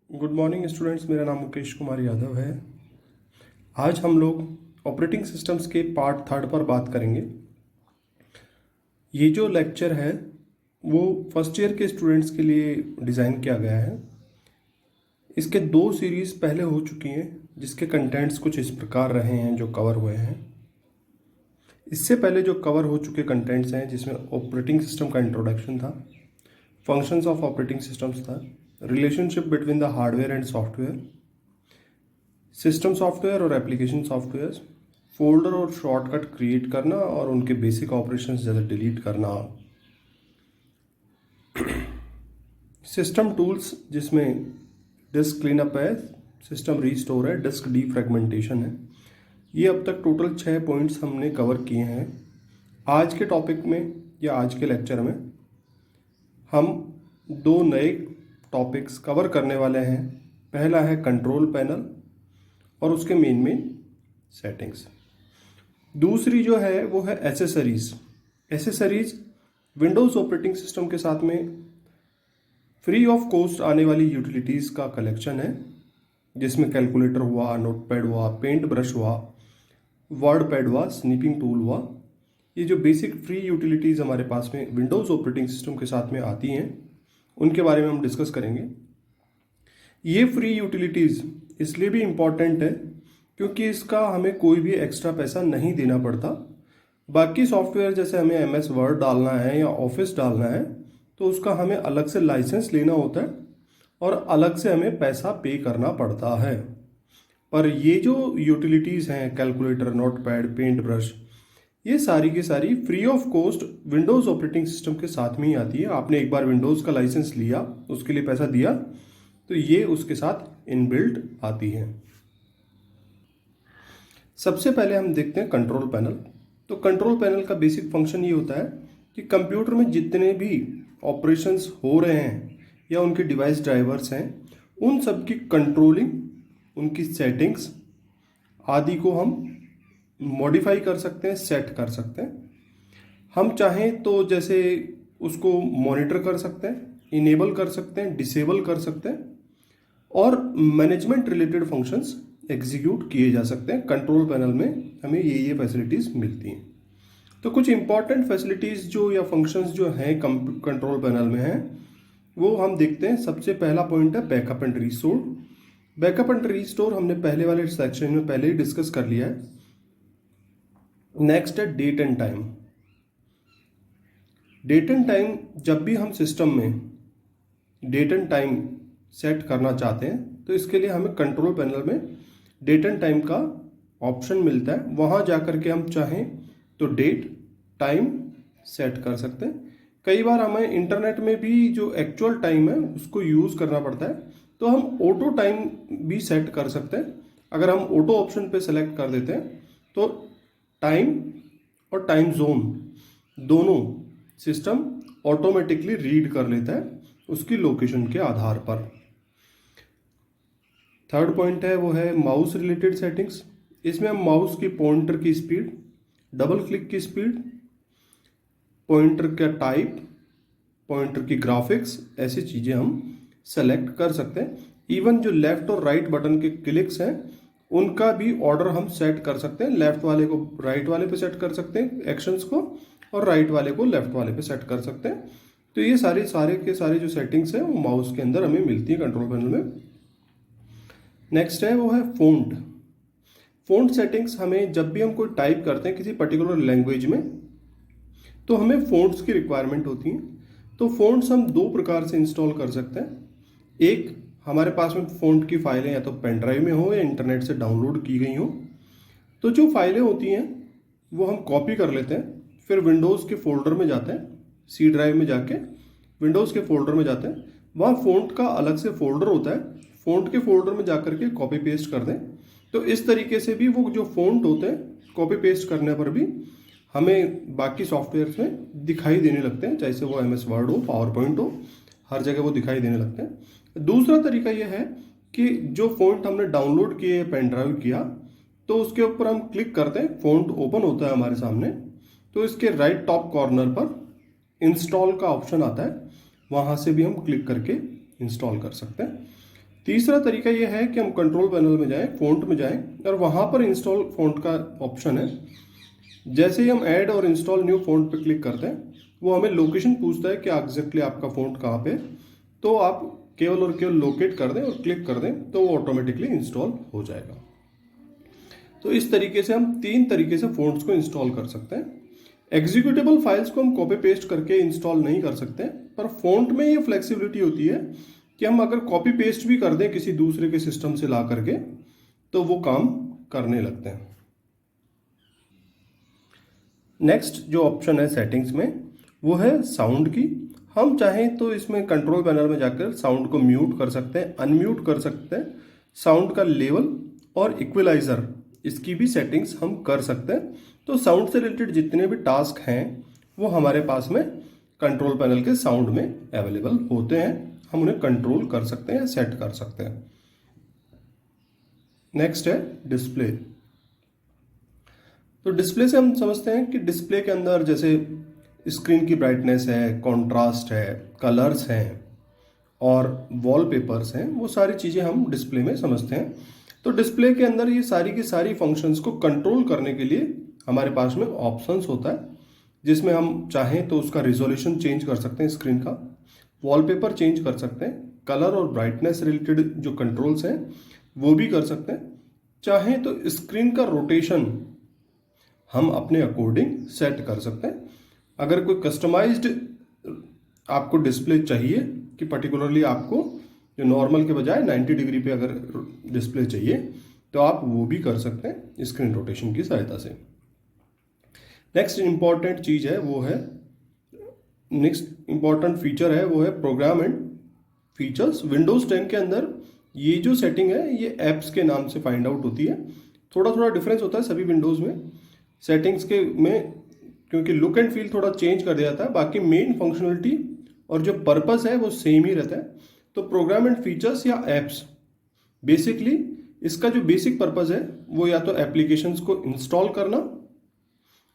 Good morning students, मेरा नाम मुकेश कुमार यादव है। आज हम लोग ऑपरेटिंग सिस्टम्स के पार्ट थर्ड पर बात करेंगे। ये जो लेक्चर है वो फर्स्ट ईयर के स्टूडेंट्स के लिए डिज़ाइन किया गया है। इसके 2 सीरीज़ पहले हो चुकी हैं जिसके कंटेंट्स कुछ इस प्रकार रहे हैं जो कवर हुए हैं। इससे पहले जो कवर हो चुके कंटेंट्स हैं जिसमें ऑपरेटिंग सिस्टम का इंट्रोडक्शन था, फंक्शंस ऑफ ऑपरेटिंग सिस्टम्स था, relationship between the hardware and software, system software और एप्लीकेशन सॉफ्टवेयर, फोल्डर और शॉर्टकट क्रिएट करना और उनके बेसिक ऑपरेशंस जैसे डिलीट करना, सिस्टम टूल्स जिसमें डिस्क क्लीनअप है, सिस्टम रीस्टोर है, डिस्क डीफ्रेगमेंटेशन है। ये अब तक टोटल 6 पॉइंट्स हमने कवर किए हैं। आज के टॉपिक में या आज के लेक्चर में हम 2 नए टॉपिक्स कवर करने वाले हैं। पहला है कंट्रोल पैनल और उसके मेन सेटिंग्स। दूसरी जो है वो है accessories. Accessories Windows operating system के साथ में फ्री ऑफ कॉस्ट आने वाली यूटिलिटीज़ का कलेक्शन है, जिसमें कैलकुलेटर हुआ, नोटपैड हुआ, पेंट ब्रश हुआ, वर्ड पैड हुआ, स्नीपिंग टूल हुआ। ये जो बेसिक फ्री यूटिलिटीज़ हमारे पास में विंडोज़ ऑपरेटिंग सिस्टम के साथ में आती हैं उनके बारे में हम डिस्कस करेंगे। ये फ्री यूटिलिटीज़ इसलिए भी इम्पॉर्टेंट है क्योंकि इसका हमें कोई भी एक्स्ट्रा पैसा नहीं देना पड़ता। बाकी सॉफ्टवेयर जैसे हमें MS वर्ड डालना है या ऑफिस डालना है तो उसका हमें अलग से लाइसेंस लेना होता है और अलग से हमें पैसा पे करना पड़ता है। पर ये जो यूटिलिटीज़ हैं, कैलकुलेटर, नोटपैड, पेंट ब्रश, ये सारी की सारी free of cost Windows operating system के साथ में ही आती है। आपने एक बार विंडोज़ का लाइसेंस लिया, उसके लिए पैसा दिया, तो ये उसके साथ इनबिल्ट आती है। सबसे पहले हम देखते हैं कंट्रोल पैनल। तो कंट्रोल पैनल का बेसिक फंक्शन ये होता है कि कंप्यूटर में जितने भी ऑपरेशंस हो रहे हैं या उनके डिवाइस ड्राइवर्स हैं, उन सब की कंट्रोलिंग, उनकी सेटिंग्स आदि को हम मॉडिफाई कर सकते हैं, सेट कर सकते हैं। हम चाहें तो जैसे उसको मॉनिटर कर सकते हैं, इनेबल कर सकते हैं, डिसेबल कर सकते हैं और मैनेजमेंट रिलेटेड फंक्शंस एग्जीक्यूट किए जा सकते हैं। कंट्रोल पैनल में हमें ये फैसिलिटीज़ मिलती हैं। तो कुछ इंपॉर्टेंट फैसिलिटीज़ जो या फंक्शंस जो हैं कंट्रोल पैनल में हैं वो हम देखते हैं। सबसे पहला पॉइंट है backup and restore. Backup and restore हमने पहले वाले सेक्शन में पहले ही डिस्कस कर लिया है। नेक्स्ट है date and time. Date and time, जब भी हम सिस्टम में डेट एंड टाइम सेट करना चाहते हैं तो इसके लिए हमें कंट्रोल पैनल में डेट एंड टाइम का ऑप्शन मिलता है। वहाँ जा कर के हम चाहें तो डेट टाइम सेट कर सकते हैं। कई बार हमें इंटरनेट में भी जो एक्चुअल टाइम है उसको यूज़ करना पड़ता है, तो हम ऑटो टाइम भी सेट कर सकते हैं। अगर हम ऑटो ऑप्शन पे सेलेक्ट कर देते हैं तो टाइम और टाइम जोन दोनों सिस्टम ऑटोमेटिकली रीड कर लेता है उसकी लोकेशन के आधार पर। थर्ड पॉइंट है वो है माउस रिलेटेड सेटिंग्स। इसमें हम माउस की पॉइंटर की स्पीड, डबल क्लिक की स्पीड, पॉइंटर का टाइप, पॉइंटर की ग्राफिक्स, ऐसी चीज़ें हम सेलेक्ट कर सकते हैं। इवन जो लेफ्ट और राइट बटन के क्लिक्स हैं उनका भी ऑर्डर हम सेट कर सकते हैं। लेफ्ट वाले को राइट वाले पे सेट कर सकते हैं एक्शंस को, और राइट वाले को लेफ्ट वाले पे सेट कर सकते हैं। तो ये सारे के सारे जो सेटिंग्स हैं वो माउस के अंदर हमें मिलती है कंट्रोल पैनल में। नेक्स्ट है वो है फ़ॉन्ट। फ़ॉन्ट सेटिंग्स हमें जब भी हम कोई टाइप करते हैं किसी पर्टिकुलर लैंग्वेज में तो हमें फ़ॉन्ट्स की रिक्वायरमेंट होती है। तो फ़ॉन्ट्स हम 2 प्रकार से इंस्टॉल कर सकते हैं। एक, हमारे पास में फ़ॉन्ट की फाइलें या तो पेन ड्राइव में हो या इंटरनेट से डाउनलोड की गई हो, तो जो फाइलें होती हैं वो हम कॉपी कर लेते हैं, फिर विंडोज़ के फोल्डर में जाते हैं, C ड्राइव में जाके विंडोज़ के फोल्डर में जाते हैं, वहाँ फ़ॉन्ट का अलग से फोल्डर होता है, फ़ॉन्ट के फोल्डर में जाकर के कॉपी पेस्ट कर दें। तो इस तरीके से भी वो जो फ़ॉन्ट होते हैं कॉपी पेस्ट करने पर भी हमें बाकी सॉफ्टवेयर में दिखाई देने लगते हैं, चाहे से वो MS वर्ड हो, पावर पॉइंट हो, हर जगह वो दिखाई देने लगते हैं। दूसरा तरीका यह है कि जो फ़ॉन्ट हमने डाउनलोड किए, पेन ड्राइव किया, तो उसके ऊपर हम क्लिक करते हैं, फ़ॉन्ट ओपन होता है हमारे सामने। तो इसके राइट टॉप कॉर्नर पर इंस्टॉल का ऑप्शन आता है, वहाँ से भी हम क्लिक करके इंस्टॉल कर सकते हैं। तीसरा तरीका ये है कि हम कंट्रोल पैनल में जाएं, फ़ॉन्ट में जाएं और वहाँ पर इंस्टॉल फ़ॉन्ट का ऑप्शन है। जैसे ही हम ऐड और इंस्टॉल न्यू फ़ॉन्ट पे क्लिक करते हैं, वो हमें लोकेशन पूछता है कि एग्जैक्टली आपका फ़ॉन्ट कहाँ पे, तो आप केवल और केवल लोकेट कर दें और क्लिक कर दें तो वो ऑटोमेटिकली इंस्टॉल हो जाएगा। तो इस तरीके से हम 3 तरीके से फ़ॉन्ट्स को इंस्टॉल कर सकते हैं। एग्जीक्यूटेबल फाइल्स को हम कॉपी पेस्ट करके इंस्टॉल नहीं कर सकते, पर फ़ॉन्ट में ये फ्लेक्सिबिलिटी होती है कि हम अगर कॉपी पेस्ट भी कर दें किसी दूसरे के सिस्टम से ला करके तो वो काम करने लगते हैं। नेक्स्ट जो ऑप्शन है सेटिंग्स में, वो है साउंड की। हम चाहें तो इसमें कंट्रोल पैनल में जाकर साउंड को म्यूट कर सकते हैं, अनम्यूट कर सकते हैं। साउंड का लेवल और इक्वलाइज़र, इसकी भी सेटिंग्स हम कर सकते हैं। तो साउंड से रिलेटेड जितने भी टास्क हैं वो हमारे पास में कंट्रोल पैनल के साउंड में अवेलेबल होते हैं, हम उन्हें कंट्रोल कर सकते हैं, सेट कर सकते हैं। नेक्स्ट है डिस्प्ले। तो डिस्प्ले से हम समझते हैं कि डिस्प्ले के अंदर जैसे स्क्रीन की ब्राइटनेस है, कॉन्ट्रास्ट है, कलर्स हैं और वॉलपेपर्स हैं, वो सारी चीज़ें हम डिस्प्ले में समझते हैं। तो डिस्प्ले के अंदर ये सारी की सारी फंक्शंस को कंट्रोल करने के लिए हमारे पास में ऑप्शंस होता है, जिसमें हम चाहें तो उसका रिजोल्यूशन चेंज कर सकते हैं, स्क्रीन का वॉलपेपर चेंज कर सकते हैं, कलर और ब्राइटनेस रिलेटेड जो कंट्रोल्स हैं वो भी कर सकते हैं। चाहें तो स्क्रीन का रोटेशन हम अपने अकॉर्डिंग सेट कर सकते हैं। अगर कोई कस्टमाइज्ड आपको डिस्प्ले चाहिए कि पर्टिकुलरली आपको जो नॉर्मल के बजाय 90 डिग्री पे अगर डिस्प्ले चाहिए तो आप वो भी कर सकते हैं स्क्रीन रोटेशन की सहायता से। नेक्स्ट इंपॉर्टेंट चीज़ है वो है, नेक्स्ट इंपॉर्टेंट फीचर है वो है प्रोग्राम एंड फीचर्स। विंडोज़ 10 के अंदर ये जो सेटिंग है ये ऐप्स के नाम से फाइंड आउट होती है। थोड़ा थोड़ा डिफरेंस होता है सभी विंडोज़ में सेटिंग्स के में, क्योंकि लुक एंड फील थोड़ा चेंज कर दिया जाता है, बाकी मेन फंक्शनलिटी और जो पर्पस है वो सेम ही रहता है। तो प्रोग्राम एंड फीचर्स या एप्स, बेसिकली इसका जो बेसिक पर्पस है वो या तो एप्लीकेशंस को इंस्टॉल करना,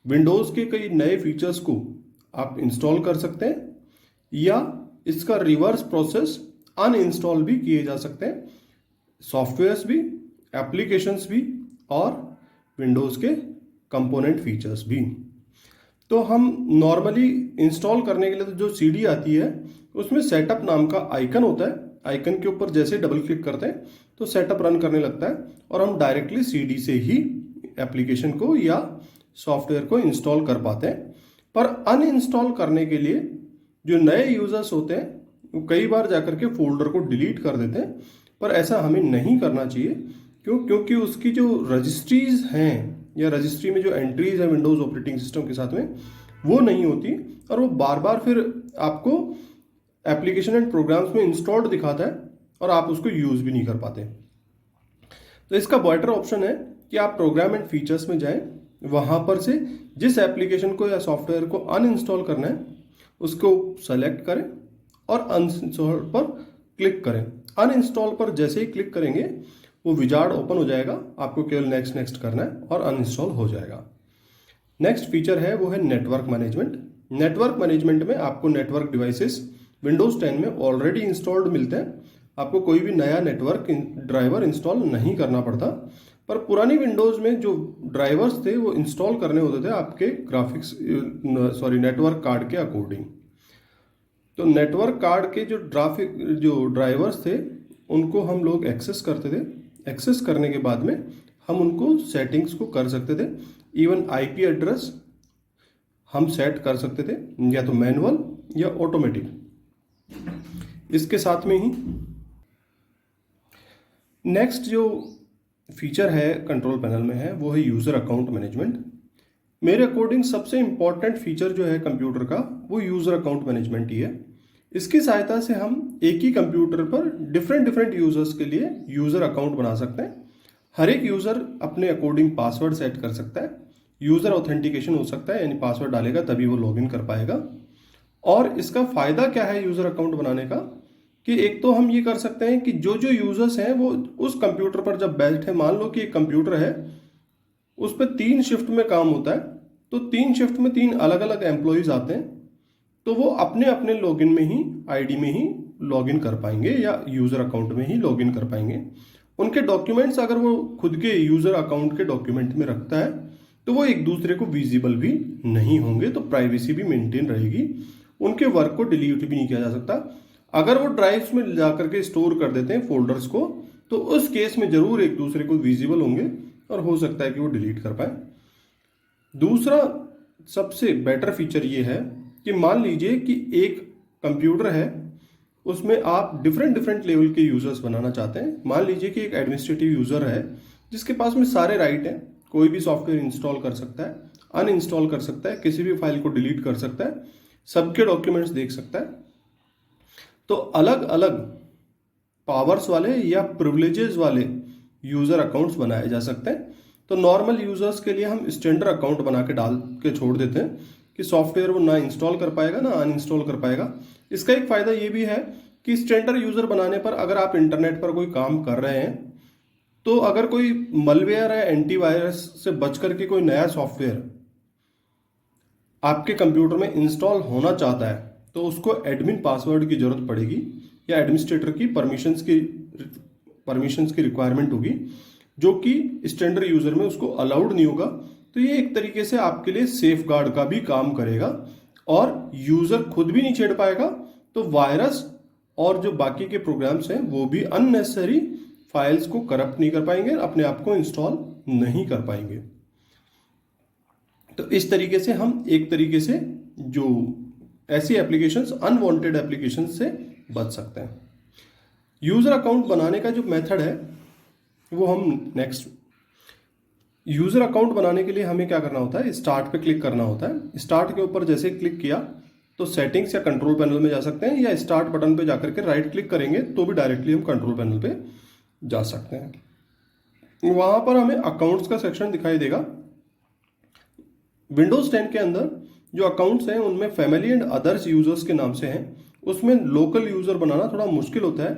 विंडोज़ के कई नए फीचर्स को आप इंस्टॉल कर सकते हैं, या इसका रिवर्स प्रोसेस अनइंस्टॉल भी किए जा सकते हैं, सॉफ्टवेयर्स भी, एप्लीकेशंस भी और विंडोज़ के कंपोनेंट फीचर्स भी। तो हम नॉर्मली इंस्टॉल करने के लिए तो जो सीडी आती है उसमें सेटअप नाम का आइकन होता है, आइकन के ऊपर जैसे डबल क्लिक करते हैं तो सेटअप रन करने लगता है और हम डायरेक्टली सीडी से ही एप्लीकेशन को या सॉफ्टवेयर को इंस्टॉल कर पाते हैं। पर अनइंस्टॉल करने के लिए जो नए यूजर्स होते हैं वो कई बार जाकर के फोल्डर को डिलीट कर देते हैं, पर ऐसा हमें नहीं करना चाहिए। क्योंकि उसकी जो रजिस्ट्रीज हैं या रजिस्ट्री में जो एंट्रीज है विंडोज़ ऑपरेटिंग सिस्टम के साथ में वो नहीं होती और वो बार बार फिर आपको एप्लीकेशन एंड प्रोग्राम्स में इंस्टॉल्ड दिखाता है और आप उसको यूज़ भी नहीं कर पाते। तो इसका बेटर ऑप्शन है कि आप प्रोग्राम एंड फीचर्स में जाएं, वहाँ पर से जिस एप्लीकेशन को या सॉफ्टवेयर को अनइंस्टॉल करना है उसको सेलेक्ट करें और अनइंस्टॉल पर क्लिक करें। अनइंस्टॉल पर जैसे ही क्लिक करेंगे वो विजार्ड ओपन हो जाएगा, आपको केवल नेक्स्ट नेक्स्ट करना है और अनइंस्टॉल हो जाएगा। नेक्स्ट फीचर है वो है नेटवर्क मैनेजमेंट। नेटवर्क मैनेजमेंट में आपको नेटवर्क डिवाइसेस विंडोज़ 10 में ऑलरेडी इंस्टॉल्ड मिलते हैं, आपको कोई भी नया नेटवर्क ड्राइवर इंस्टॉल नहीं करना पड़ता। पर पुरानी विंडोज़ में जो ड्राइवर्स थे वो इंस्टॉल करने होते थे आपके नेटवर्क कार्ड के अकॉर्डिंग। तो नेटवर्क कार्ड के जो ड्राइवर्स थे उनको हम लोग एक्सेस करते थे। एक्सेस करने के बाद में हम उनको सेटिंग्स को कर सकते थे, इवन आईपी एड्रेस हम सेट कर सकते थे, या तो मैनुअल या ऑटोमेटिक। इसके साथ में ही नेक्स्ट जो फीचर है कंट्रोल पैनल में है वो है यूज़र अकाउंट मैनेजमेंट। मेरे अकॉर्डिंग सबसे इम्पॉर्टेंट फीचर जो है कंप्यूटर का वो यूज़र अकाउंट मैनेजमेंट ही है। इसकी सहायता से हम एक ही कंप्यूटर पर डिफरेंट यूज़र्स के लिए यूज़र अकाउंट बना सकते हैं। हर एक यूज़र अपने अकॉर्डिंग पासवर्ड सेट कर सकता है, यूज़र ऑथेंटिकेशन हो सकता है, यानी पासवर्ड डालेगा तभी वो लॉगिन कर पाएगा। और इसका फ़ायदा क्या है यूज़र अकाउंट बनाने का, कि एक तो हम ये कर सकते हैं कि जो जो यूज़र्स हैं वो उस कंप्यूटर पर जब बैठे, मान लो कि एक कंप्यूटर है उस पर 3 शिफ्ट में काम होता है, तो 3 शिफ्ट में 3 अलग अलग एम्प्लॉयज़ आते हैं, तो वो अपने अपने लॉगिन में ही, आईडी में ही लॉगिन कर पाएंगे या यूज़र अकाउंट में ही लॉगिन कर पाएंगे। उनके डॉक्यूमेंट्स अगर वो खुद के यूज़र अकाउंट के डॉक्यूमेंट में रखता है तो वो एक दूसरे को विजिबल भी नहीं होंगे, तो प्राइवेसी भी मेंटेन रहेगी। उनके वर्क को डिलीट भी नहीं किया जा सकता। अगर वो ड्राइव्स में जाकर के स्टोर कर देते हैं फोल्डर्स को, तो उस केस में जरूर एक दूसरे को विजिबल होंगे और हो सकता है कि वो डिलीट कर पाए। दूसरा सबसे बेटर फीचर ये है कि मान लीजिए कि एक कंप्यूटर है, उसमें आप डिफरेंट लेवल के यूजर्स बनाना चाहते हैं। मान लीजिए कि एक एडमिनिस्ट्रेटिव यूजर है जिसके पास में सारे राइट हैं, कोई भी सॉफ्टवेयर इंस्टॉल कर सकता है, अनइंस्टॉल कर सकता है, किसी भी फाइल को डिलीट कर सकता है, सबके डॉक्यूमेंट्स देख सकता है। तो अलग अलग पावर्स वाले या प्रिविलेजेस वाले यूजर अकाउंट्स बनाए जा सकते हैं। तो नॉर्मल यूजर्स के लिए हम स्टैंडर्ड अकाउंट बना के डाल के छोड़ देते हैं कि सॉफ्टवेयर वो ना इंस्टॉल कर पाएगा ना अनइंस्टॉल कर पाएगा। इसका एक फायदा ये भी है कि स्टैंडर्ड यूजर बनाने पर अगर आप इंटरनेट पर कोई काम कर रहे हैं, तो अगर कोई मलवेयर है, एंटीवायरस से बच करके कोई नया सॉफ्टवेयर आपके कंप्यूटर में इंस्टॉल होना चाहता है, तो उसको एडमिन पासवर्ड की जरूरत पड़ेगी या एडमिनिस्ट्रेटर की परमिशंस की रिक्वायरमेंट होगी, जो कि स्टैंडर्ड यूजर में उसको अलाउड नहीं होगा। तो ये एक तरीके से आपके लिए सेफ गार्ड का भी काम करेगा और यूजर खुद भी नहीं छेड़ पाएगा, तो वायरस और जो बाकी के प्रोग्राम्स हैं वो भी अननेसेसरी फाइल्स को करप्ट नहीं कर पाएंगे, अपने आप को इंस्टॉल नहीं कर पाएंगे। तो इस तरीके से हम एक तरीके से जो ऐसी एप्लीकेशंस, अनवांटेड एप्लीकेशंस से बच सकते हैं। यूजर अकाउंट बनाने का जो मेथड है वो हम नेक्स्ट। यूजर अकाउंट बनाने के लिए हमें क्या करना होता है, स्टार्ट पे क्लिक करना होता है। स्टार्ट के ऊपर जैसे क्लिक किया तो सेटिंग्स या कंट्रोल पैनल में जा सकते हैं, या स्टार्ट बटन पे जाकर के राइट क्लिक करेंगे तो भी डायरेक्टली हम कंट्रोल पैनल पे जा सकते हैं। वहां पर हमें अकाउंट्स का सेक्शन दिखाई देगा। विंडोज 10 के अंदर जो अकाउंट्स हैं उनमें फैमिली एंड अदर्स यूजर्स के नाम से हैं। उसमें लोकल यूजर बनाना थोड़ा मुश्किल होता है,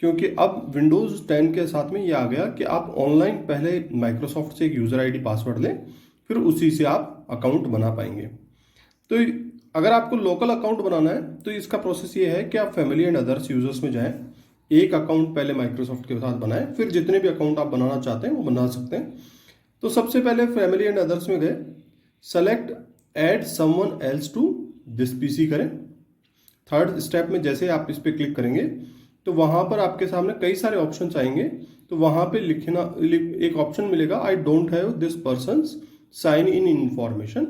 क्योंकि अब विंडोज 10 के साथ में ये आ गया कि आप ऑनलाइन पहले माइक्रोसॉफ्ट से एक यूजर आईडी पासवर्ड लें, फिर उसी से आप अकाउंट बना पाएंगे। तो अगर आपको लोकल अकाउंट बनाना है तो इसका प्रोसेस ये है कि आप फैमिली एंड अदर्स यूजर्स में जाएं, एक अकाउंट पहले माइक्रोसॉफ्ट के साथ बनाएं, फिर जितने भी अकाउंट आप बनाना चाहते हैं वो बना सकते हैं। तो सबसे पहले फैमिली एंड अदर्स में गए, select add someone else to this PC करें। थर्ड स्टेप में जैसे आप इस पर क्लिक करेंगे तो वहां पर आपके सामने कई सारे ऑप्शंस आएंगे। तो वहां पे एक ऑप्शन मिलेगा, I don't have this person's sign in information.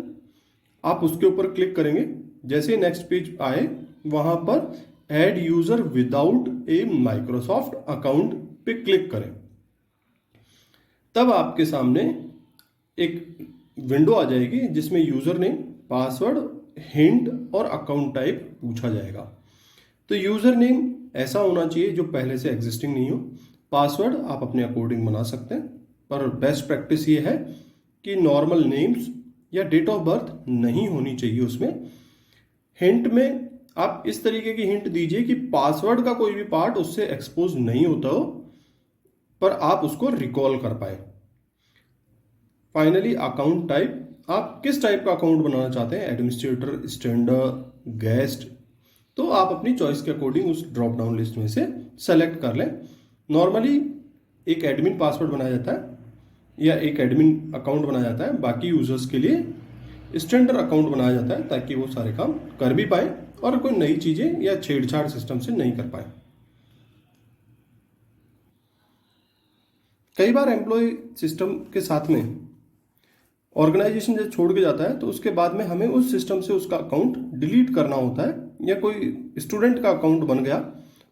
आप उसके ऊपर क्लिक करेंगे। जैसे ही नेक्स्ट पेज आए वहां पर ऐड यूजर विदाउट ए माइक्रोसॉफ्ट अकाउंट पे क्लिक करें। तब आपके सामने एक विंडो आ जाएगी जिसमें यूजर नेम, पासवर्ड, हिंट और अकाउंट टाइप पूछा जाएगा। तो यूजर नेम ऐसा होना चाहिए जो पहले से एग्जिस्टिंग नहीं हो। पासवर्ड आप अपने अकॉर्डिंग बना सकते हैं, पर बेस्ट प्रैक्टिस ये है कि नॉर्मल नेम्स या डेट ऑफ बर्थ नहीं होनी चाहिए उसमें। हिंट में आप इस तरीके की हिंट दीजिए कि पासवर्ड का कोई भी पार्ट उससे एक्सपोज नहीं होता हो, पर आप उसको रिकॉल कर पाए। फाइनली अकाउंट टाइप, आप किस टाइप का अकाउंट बनाना चाहते हैं, एडमिनिस्ट्रेटर, स्टैंडर्ड, गेस्ट, तो आप अपनी चॉइस के अकॉर्डिंग उस ड्रॉप डाउन लिस्ट में से सेलेक्ट कर लें। नॉर्मली एक एडमिन पासवर्ड बनाया जाता है या एक एडमिन अकाउंट बनाया जाता है, बाकी यूजर्स के लिए स्टैंडर्ड अकाउंट बनाया जाता है ताकि वो सारे काम कर भी पाए और कोई नई चीजें या छेड़छाड़ सिस्टम से नहीं कर पाए। कई बार एम्प्लॉय सिस्टम के साथ में ऑर्गेनाइजेशन जब छोड़ के जाता है तो उसके बाद में हमें उस सिस्टम से उसका अकाउंट डिलीट करना होता है, या कोई स्टूडेंट का अकाउंट बन गया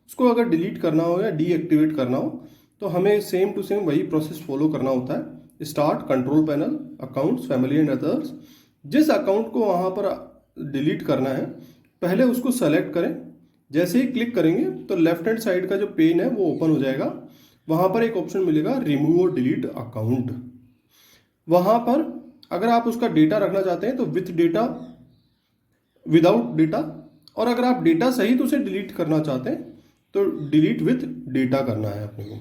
उसको अगर डिलीट करना हो या डीएक्टिवेट करना हो तो हमें सेम टू सेम वही प्रोसेस फॉलो करना होता है। Start, control panel, accounts, family and others. जिस अकाउंट को वहां पर डिलीट करना है पहले उसको सेलेक्ट करें। जैसे ही क्लिक करेंगे तो लेफ्ट हैंड साइड का जो पेन है वो ओपन हो जाएगा। वहां पर एक ऑप्शन मिलेगा रिमूव और डिलीट अकाउंट। वहां पर अगर आप उसका डेटा रखना चाहते हैं तो विथ डेटा, विदाउट डेटा, और अगर आप डेटा सहित उसे डिलीट करना चाहते हैं तो डिलीट विथ डेटा करना है अपने को।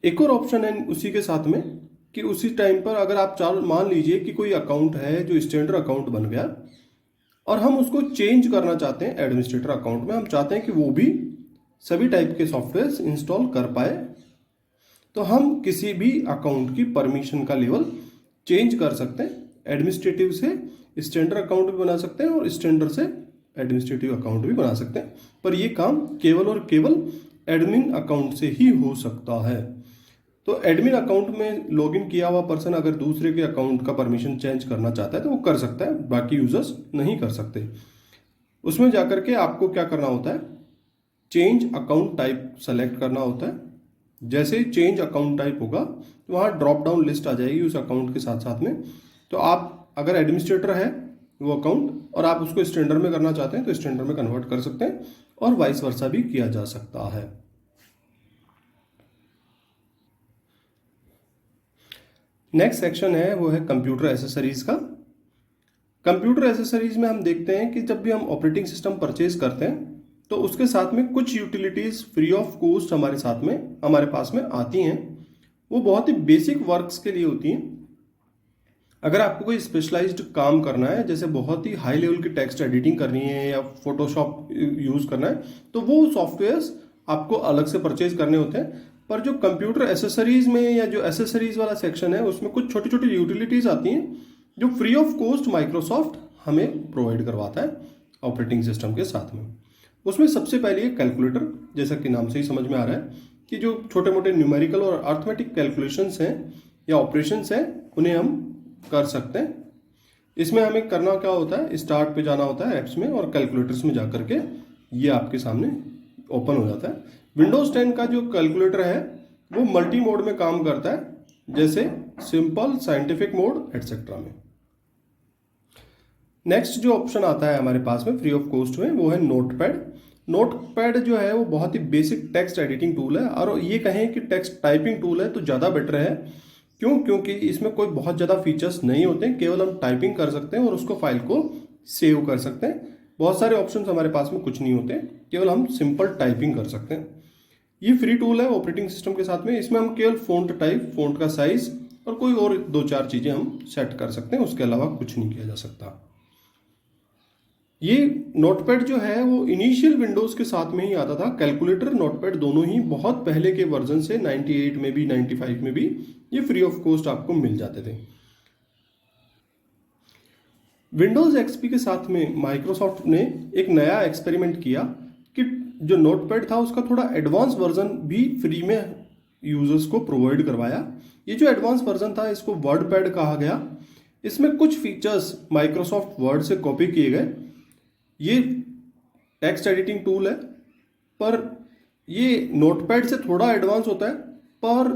एक और ऑप्शन है उसी के साथ में कि उसी टाइम पर अगर आप मान लीजिए कि कोई अकाउंट है जो स्टैंडर्ड अकाउंट बन गया, और हम उसको चेंज करना चाहते हैं एडमिनिस्ट्रेटर अकाउंट में। हम चाहते हैं कि वो भी सभी टाइप के सॉफ्टवेयर इंस्टॉल कर पाए। तो हम किसी भी अकाउंट की परमिशन का लेवल चेंज कर सकते हैं। एडमिनिस्ट्रेटिव से स्टैंडर्ड अकाउंट भी बना सकते हैं और स्टैंडर्ड से एडमिनिस्ट्रेटिव अकाउंट भी बना सकते हैं, पर ये काम केवल और केवल एडमिन अकाउंट से ही हो सकता है। तो एडमिन अकाउंट में लॉगिन किया हुआ पर्सन अगर दूसरे के अकाउंट का परमिशन चेंज करना चाहता है तो वो कर सकता है, बाकी यूजर्स नहीं कर सकते। उसमें जाकर के आपको क्या करना होता है, चेंज अकाउंट टाइप सेलेक्ट करना होता है। जैसे ही चेंज अकाउंट टाइप होगा तो वहाँ ड्रॉप डाउन लिस्ट आ जाएगी उस अकाउंट के साथ साथ में। तो आप अगर एडमिनिस्ट्रेटर है वो अकाउंट और आप उसको स्टैंडर्ड में करना चाहते हैं तो स्टैंडर्ड में कन्वर्ट कर सकते हैं, और वाइस वर्सा भी किया जा सकता है। नेक्स्ट सेक्शन है वो है कंप्यूटर एसेसरीज का। कंप्यूटर एसेसरीज में हम देखते हैं कि जब भी हम ऑपरेटिंग सिस्टम परचेज करते हैं तो उसके साथ में कुछ यूटिलिटीज फ्री ऑफ कॉस्ट हमारे पास में आती हैं। वो बहुत ही बेसिक वर्क्स के लिए होती हैं। अगर आपको कोई स्पेशलाइज्ड काम करना है, जैसे बहुत ही हाई लेवल की टेक्स्ट एडिटिंग करनी है या फोटोशॉप यूज़ करना है, तो वो सॉफ्टवेयर्स आपको अलग से परचेज करने होते हैं। पर जो कंप्यूटर एसेसरीज में या जो एसेसरीज वाला सेक्शन है उसमें कुछ छोटी छोटी यूटिलिटीज़ आती हैं जो फ्री ऑफ कॉस्ट माइक्रोसॉफ्ट हमें प्रोवाइड करवाता है ऑपरेटिंग सिस्टम के साथ में। उसमें सबसे पहले है कैलकुलेटर। जैसा कि नाम से ही समझ में आ रहा है कि जो छोटे मोटे न्यूमेरिकल और अर्थमेटिक कैलकुलेशंस हैं या ऑपरेशंस हैं उन्हें हम कर सकते हैं। इसमें हमें करना क्या होता है, स्टार्ट पे जाना होता है एप्स में और कैलकुलेटर्स में जाकर के ये आपके सामने ओपन हो जाता है। विंडोज 10 का जो कैलकुलेटर है वो मल्टी मोड में काम करता है, जैसे सिंपल, साइंटिफिक मोड एटसेट्रा में। नेक्स्ट जो ऑप्शन आता है हमारे पास में फ्री ऑफ कॉस्ट में वो है नोटपैड। नोटपैड जो है वो बहुत ही बेसिक टेक्स्ट एडिटिंग टूल है, और ये कहें कि टेक्स्ट टाइपिंग टूल है तो ज़्यादा बेटर है। क्यों? क्योंकि इसमें कोई बहुत ज़्यादा फीचर्स नहीं होते, केवल हम टाइपिंग कर सकते हैं और उसको फाइल को सेव कर सकते हैं। बहुत सारे ऑप्शंस हमारे पास में कुछ नहीं होते, केवल हम सिंपल टाइपिंग कर सकते हैं। ये फ्री टूल है ऑपरेटिंग सिस्टम के साथ में। इसमें हम केवल फ़ॉन्ट टाइप, फ़ॉन्ट का साइज और कोई और 2-4 चीज़ें हम सेट कर सकते हैं, उसके अलावा कुछ नहीं किया जा सकता। ये नोटपैड जो है वो इनिशियल विंडोज के साथ में ही आता था। कैलकुलेटर, नोटपैड दोनों ही बहुत पहले के वर्जन से 98 में भी 95 में भी ये फ्री ऑफ कॉस्ट आपको मिल जाते थे। विंडोज एक्सपी के साथ में माइक्रोसॉफ्ट ने एक नया एक्सपेरिमेंट किया कि जो नोटपैड था उसका थोड़ा एडवांस वर्जन भी फ्री में यूजर्स को प्रोवाइड करवाया। ये जो एडवांस वर्जन था इसको वर्ड पैड कहा गया। इसमें कुछ फीचर्स माइक्रोसॉफ्ट वर्ड से कॉपी किए गए। ये टेक्स्ट एडिटिंग टूल है, पर ये नोटपैड से थोड़ा एडवांस होता है, पर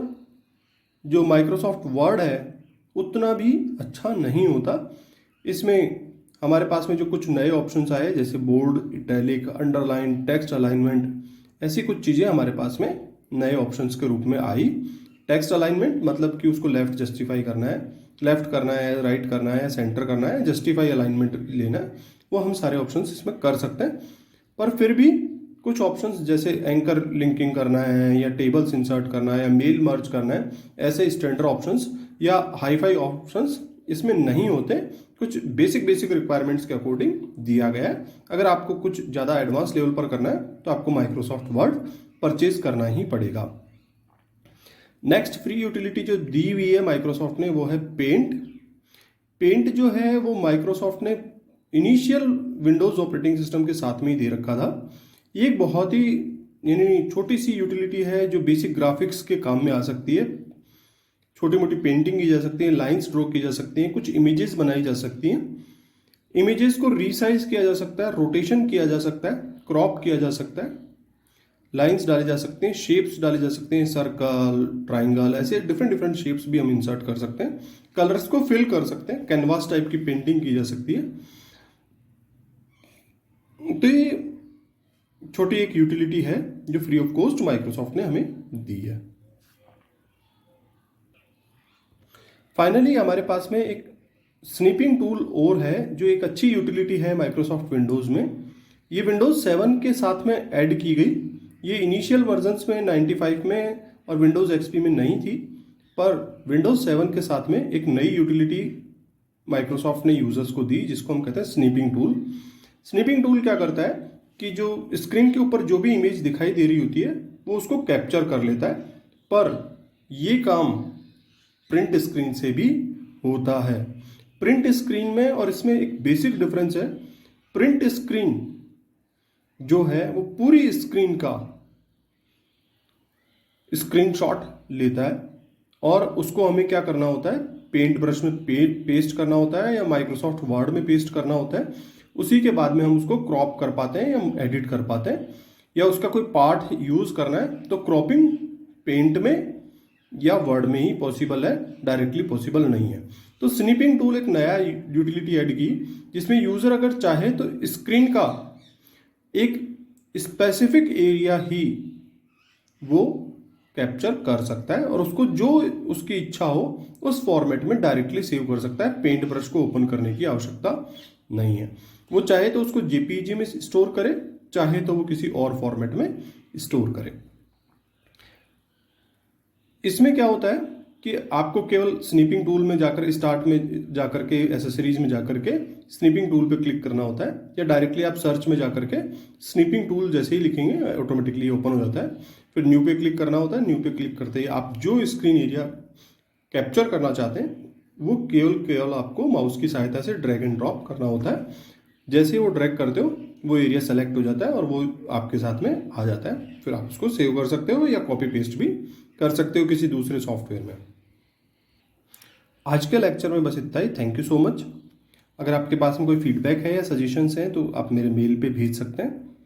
जो माइक्रोसॉफ्ट वर्ड है उतना भी अच्छा नहीं होता। इसमें हमारे पास में जो कुछ नए ऑप्शंस आए, जैसे bold, italic, underline, text alignment, ऐसी कुछ चीज़ें हमारे पास में नए ऑप्शंस के रूप में आई। टेक्स्ट अलाइनमेंट मतलब कि उसको लेफ्ट जस्टिफाई करना है, लेफ्ट करना है, राइट करना है, सेंटर करना है, जस्टिफाई अलाइनमेंट लेना है, वो हम सारे ऑप्शंस इसमें कर सकते हैं। पर फिर भी कुछ ऑप्शंस जैसे एंकर लिंकिंग करना है या टेबल्स इंसर्ट करना है या मेल मर्ज करना है, ऐसे स्टैंडर्ड ऑप्शंस या हाईफाई ऑप्शंस इसमें नहीं होते। कुछ बेसिक रिक्वायरमेंट्स के अकॉर्डिंग दिया गया है। अगर आपको कुछ ज़्यादा एडवांस लेवल पर करना है तो आपको माइक्रोसॉफ्ट वर्ड परचेज करना ही पड़ेगा। नेक्स्ट फ्री यूटिलिटी जो दी हुई है माइक्रोसॉफ्ट ने वो है पेंट। पेंट जो है वो माइक्रोसॉफ्ट ने इनिशियल विंडोज ऑपरेटिंग सिस्टम के साथ में ही दे रखा था। ये एक बहुत ही यानी छोटी सी यूटिलिटी है जो बेसिक ग्राफिक्स के काम में आ सकती है। छोटी मोटी पेंटिंग की जा सकती है, लाइंस ड्रॉ की जा सकती हैं, कुछ इमेजेस बनाई जा सकती हैं। इमेजेस को रीसाइज किया जा सकता है, रोटेशन किया जा सकता है, क्रॉप किया जा सकता है, लाइंस डाले जा सकते हैं, शेप्स डाले जा सकते हैं, सर्कल, ट्राइंगल, ऐसे डिफरेंट शेप्स भी हम इंसर्ट कर सकते हैं। कलर्स को फिल कर सकते हैं, कैनवास टाइप की पेंटिंग की जा सकती है। तो ये छोटी एक यूटिलिटी है जो फ्री ऑफ कॉस्ट माइक्रोसॉफ्ट ने हमें दी है। फाइनली हमारे पास में एक स्नीपिंग टूल और है जो एक अच्छी यूटिलिटी है माइक्रोसॉफ्ट विंडोज में। ये विंडोज 7 के साथ में ऐड की गई। ये इनिशियल वर्जन्स में 95 में और विंडोज एक्सपी में नहीं थी, पर विंडोज 7 के साथ में एक नई यूटिलिटी माइक्रोसॉफ्ट ने यूजर्स को दी, जिसको हम कहते हैं स्नीपिंग टूल। स्नीपिंग टूल क्या करता है कि जो स्क्रीन के ऊपर जो भी इमेज दिखाई दे रही होती है वो उसको कैप्चर कर लेता है, पर ये काम प्रिंट स्क्रीन से भी होता है। प्रिंट स्क्रीन में और इसमें एक बेसिक डिफरेंस है। प्रिंट स्क्रीन जो है वो पूरी स्क्रीन का स्क्रीनशॉट लेता है और उसको हमें क्या करना होता है, पेंट ब्रश में पेस्ट करना होता है या माइक्रोसॉफ्ट वर्ड में पेस्ट करना होता है। उसी के बाद में हम उसको क्रॉप कर पाते हैं या एडिट कर पाते हैं, या उसका कोई पार्ट यूज करना है तो क्रॉपिंग पेंट में या वर्ड में ही पॉसिबल है, डायरेक्टली पॉसिबल नहीं है। तो स्नीपिंग टूल एक नया यूटिलिटी ऐड की, जिसमें यूजर अगर चाहे तो स्क्रीन का एक स्पेसिफिक एरिया ही वो कैप्चर कर सकता है और उसको जो उसकी इच्छा हो उस फॉर्मेट में डायरेक्टली सेव कर सकता है। पेंट ब्रश को ओपन करने की आवश्यकता नहीं है। वो चाहे तो उसको जेपीईजी में स्टोर करे, चाहे तो वो किसी और फॉर्मेट में स्टोर करे। इसमें क्या होता है कि आपको केवल स्नीपिंग टूल में जाकर, स्टार्ट में जाकर के, एसेसरीज में जाकर के स्नीपिंग टूल पे क्लिक करना होता है, या डायरेक्टली आप सर्च में जाकर के स्नीपिंग टूल जैसे ही लिखेंगे ऑटोमेटिकली ओपन हो जाता है। फिर न्यू पे क्लिक करना होता है। न्यू पे क्लिक करते ही आप जो स्क्रीन एरिया कैप्चर करना चाहते हैं वो केवल आपको माउस की सहायता से ड्रैग एंड ड्रॉप करना होता है। जैसे ही वो ड्रैग करते हो वो एरिया सेलेक्ट हो जाता है और वो आपके साथ में आ जाता है। फिर आप उसको सेव कर सकते हो या कॉपी पेस्ट भी कर सकते हो किसी दूसरे सॉफ्टवेयर में। आज के लेक्चर में बस इतना ही। Thank you so much. अगर आपके पास में कोई फीडबैक है या सजेशंस हैं तो आप मेरे मेल पे भेज सकते हैं।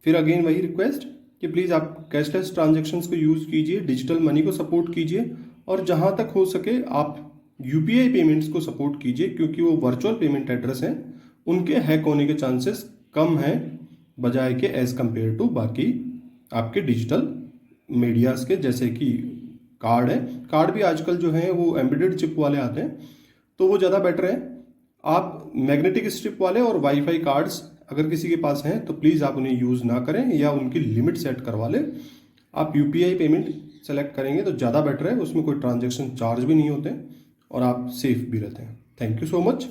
फिर अगेन वही रिक्वेस्ट कि प्लीज़ आप कैशलेस ट्रांजैक्शंस को यूज़ कीजिए, डिजिटल मनी को सपोर्ट कीजिए, और जहाँ तक हो सके आप यूपीआई पेमेंट्स को सपोर्ट कीजिए, क्योंकि वो वर्चुअल पेमेंट एड्रेस हैं, उनके हैक होने के चांसेस कम हैं बजाय के एज़ कम्पेयर टू बाकी आपके डिजिटल मीडियाज़ के, जैसे कि कार्ड है। कार्ड भी आजकल जो है वो एम्बेडेड चिप वाले आते हैं, तो वो ज़्यादा बेटर है। आप मैग्नेटिक स्ट्रिप वाले और वाईफाई कार्ड्स अगर किसी के पास हैं तो प्लीज़ आप उन्हें यूज़ ना करें या उनकी लिमिट सेट करवा लें। आप यूपीआई पेमेंट सेलेक्ट करेंगे तो ज़्यादा बेटर है, उसमें कोई ट्रांजैक्शन चार्ज भी नहीं होते और आप सेफ भी रहते हैं। Thank you so much.